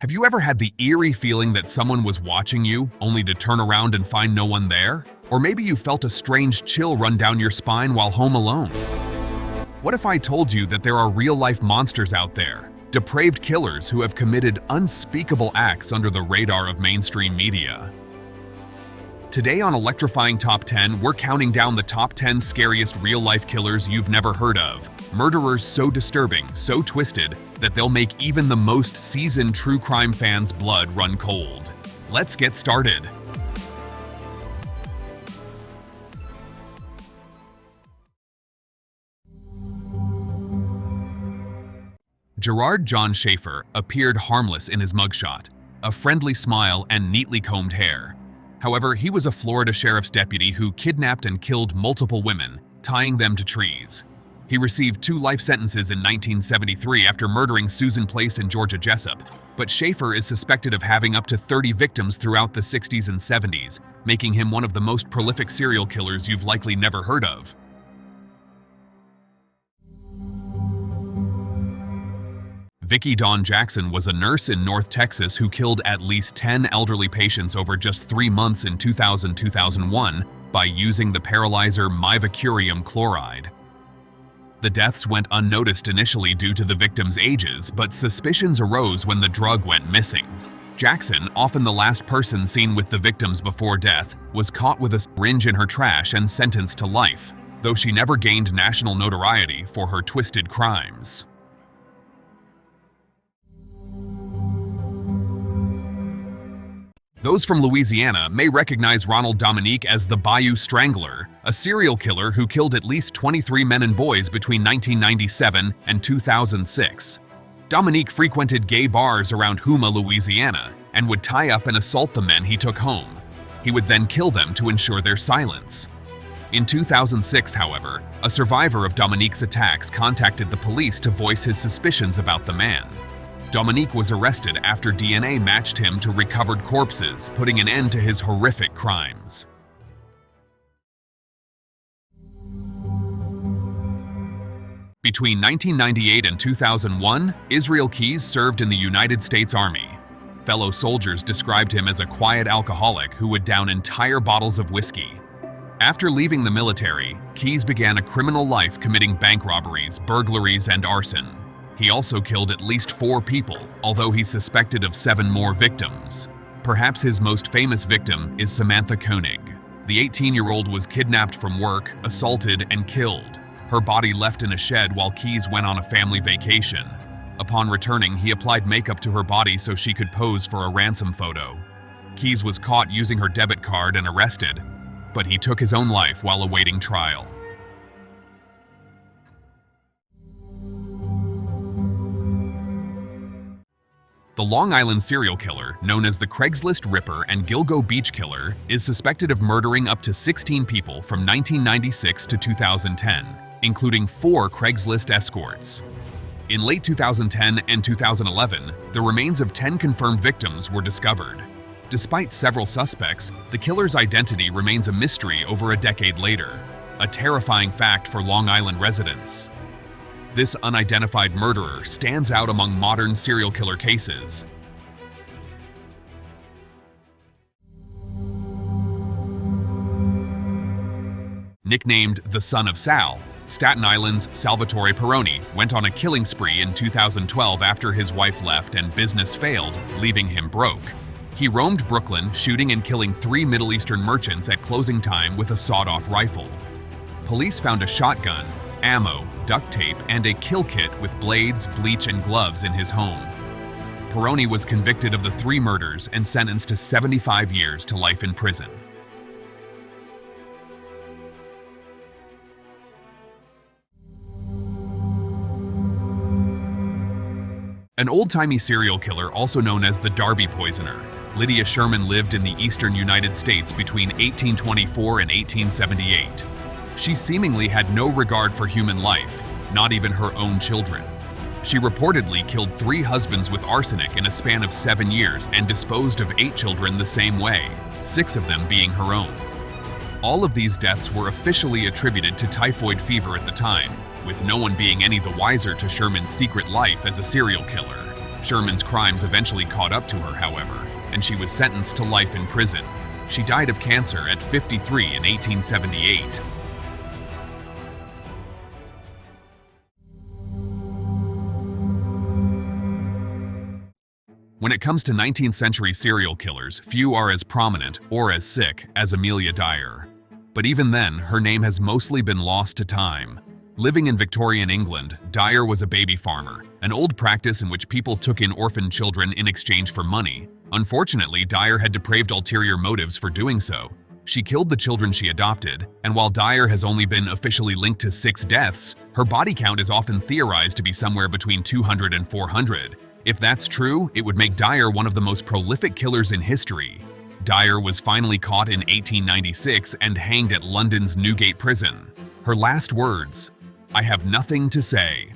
Have you ever had the eerie feeling that someone was watching you, only to turn around and find no one there? Or maybe you felt a strange chill run down your spine while home alone? What if I told you that there are real-life monsters out there, depraved killers who have committed unspeakable acts under the radar of mainstream media? Today on Electrifying Top 10, we're counting down the top 10 scariest real-life killers you've never heard of. Murderers so disturbing, so twisted, that they'll make even the most seasoned true crime fans' blood run cold. Let's get started. Gerard John Schaeffer appeared harmless in his mugshot, a friendly smile and neatly combed hair. However, he was a Florida sheriff's deputy who kidnapped and killed multiple women, tying them to trees. He received 2 life sentences in 1973 after murdering Susan Place and Georgia Jessup, but Schaeffer is suspected of having up to 30 victims throughout the 60s and 70s, making him one of the most prolific serial killers you've likely never heard of. Vicky Dawn Jackson was a nurse in North Texas who killed at least 10 elderly patients over just 3 months in 2000-2001 by using the paralyzer mivacurium chloride. The deaths went unnoticed initially due to the victims' ages, but suspicions arose when the drug went missing. Jackson, often the last person seen with the victims before death, was caught with a syringe in her trash and sentenced to life, though she never gained national notoriety for her twisted crimes. Those from Louisiana may recognize Ronald Dominique as the Bayou Strangler, a serial killer who killed at least 23 men and boys between 1997 and 2006. Dominique frequented gay bars around Houma, Louisiana, and would tie up and assault the men he took home. He would then kill them to ensure their silence. In 2006, however, a survivor of Dominique's attacks contacted the police to voice his suspicions about the man. Dominique was arrested after DNA matched him to recovered corpses, putting an end to his horrific crimes. Between 1998 and 2001, Israel Keyes served in the United States Army. Fellow soldiers described him as a quiet alcoholic who would down entire bottles of whiskey. After leaving the military, Keyes began a criminal life committing bank robberies, burglaries, and arson. He also killed at least 4 people, although he's suspected of 7 more victims. Perhaps his most famous victim is Samantha Koenig. The 18-year-old was kidnapped from work, assaulted, and killed. Her body left in a shed while Keyes went on a family vacation. Upon returning, he applied makeup to her body so she could pose for a ransom photo. Keyes was caught using her debit card and arrested, but he took his own life while awaiting trial. The Long Island serial killer, known as the Craigslist Ripper and Gilgo Beach Killer, is suspected of murdering up to 16 people from 1996 to 2010, including 4 Craigslist escorts. In late 2010 and 2011, the remains of 10 confirmed victims were discovered. Despite several suspects, the killer's identity remains a mystery over a decade later, a terrifying fact for Long Island residents. This unidentified murderer stands out among modern serial killer cases. Nicknamed the Son of Sal, Staten Island's Salvatore Peroni went on a killing spree in 2012 after his wife left and business failed, leaving him broke. He roamed Brooklyn, shooting and killing 3 Middle Eastern merchants at closing time with a sawed-off rifle. Police found a shotgun, ammo, duct tape, and a kill kit with blades, bleach, and gloves in his home. Peroni was convicted of the 3 murders and sentenced to 75 years to life in prison. An old-timey serial killer also known as the Darby Poisoner, Lydia Sherman lived in the eastern United States between 1824 and 1878. She seemingly had no regard for human life, not even her own children. She reportedly killed 3 husbands with arsenic in a span of 7 years and disposed of 8 children the same way, 6 of them being her own. All of these deaths were officially attributed to typhoid fever at the time, with no one being any the wiser to Sherman's secret life as a serial killer. Sherman's crimes eventually caught up to her, however, and she was sentenced to life in prison. She died of cancer at 53 in 1878. When it comes to 19th century serial killers, few are as prominent or as sick as Amelia Dyer. But even then, her name has mostly been lost to time. Living in Victorian England, Dyer was a baby farmer, an old practice in which people took in orphaned children in exchange for money. Unfortunately, Dyer had depraved ulterior motives for doing so. She killed the children she adopted, and while Dyer has only been officially linked to 6 deaths, her body count is often theorized to be somewhere between 200 and 400. If that's true, it would make Dyer one of the most prolific killers in history. Dyer was finally caught in 1896 and hanged at London's Newgate prison. Her last words, "I have nothing to say."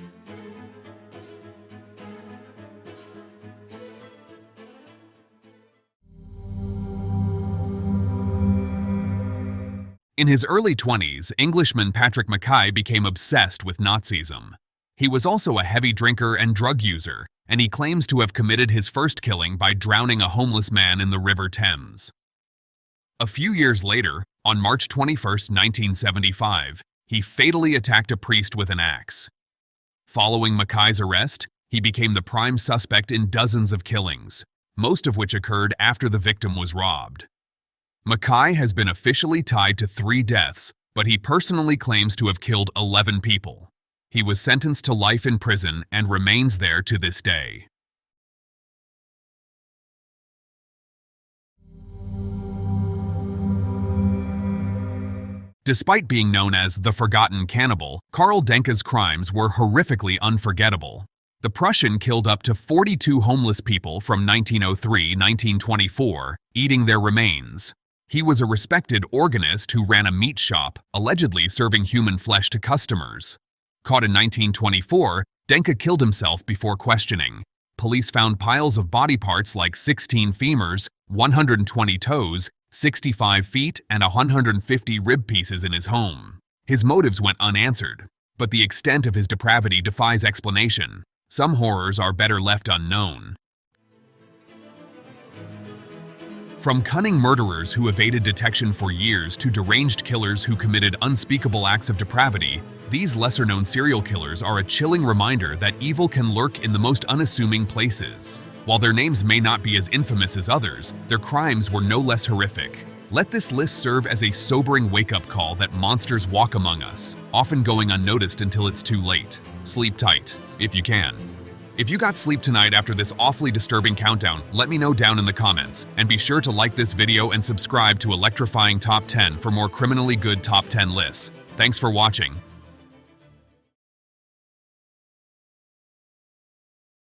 In his early 20s, Englishman Patrick McKai became obsessed with Nazism. He was also a heavy drinker and drug user, and he claims to have committed his first killing by drowning a homeless man in the River Thames. A few years later, on March 21, 1975, he fatally attacked a priest with an axe. Following McKai's arrest, he became the prime suspect in dozens of killings, most of which occurred after the victim was robbed. McKai has been officially tied to 3 deaths, but he personally claims to have killed 11 people. He was sentenced to life in prison and remains there to this day. Despite being known as the Forgotten Cannibal, Karl Denke's crimes were horrifically unforgettable. The Prussian killed up to 42 homeless people from 1903–1924, eating their remains. He was a respected organist who ran a meat shop, allegedly serving human flesh to customers. Caught in 1924, Denke killed himself before questioning. Police found piles of body parts like 16 femurs, 120 toes, 65 feet, and 150 rib pieces in his home. His motives went unanswered, but the extent of his depravity defies explanation. Some horrors are better left unknown. From cunning murderers who evaded detection for years to deranged killers who committed unspeakable acts of depravity, these lesser-known serial killers are a chilling reminder that evil can lurk in the most unassuming places. While their names may not be as infamous as others, their crimes were no less horrific. Let this list serve as a sobering wake-up call that monsters walk among us, often going unnoticed until it's too late. Sleep tight, if you can. If you got sleep tonight after this awfully disturbing countdown, let me know down in the comments, and be sure to like this video and subscribe to Electrifying Top 10 for more criminally good Top 10 lists. Thanks for watching.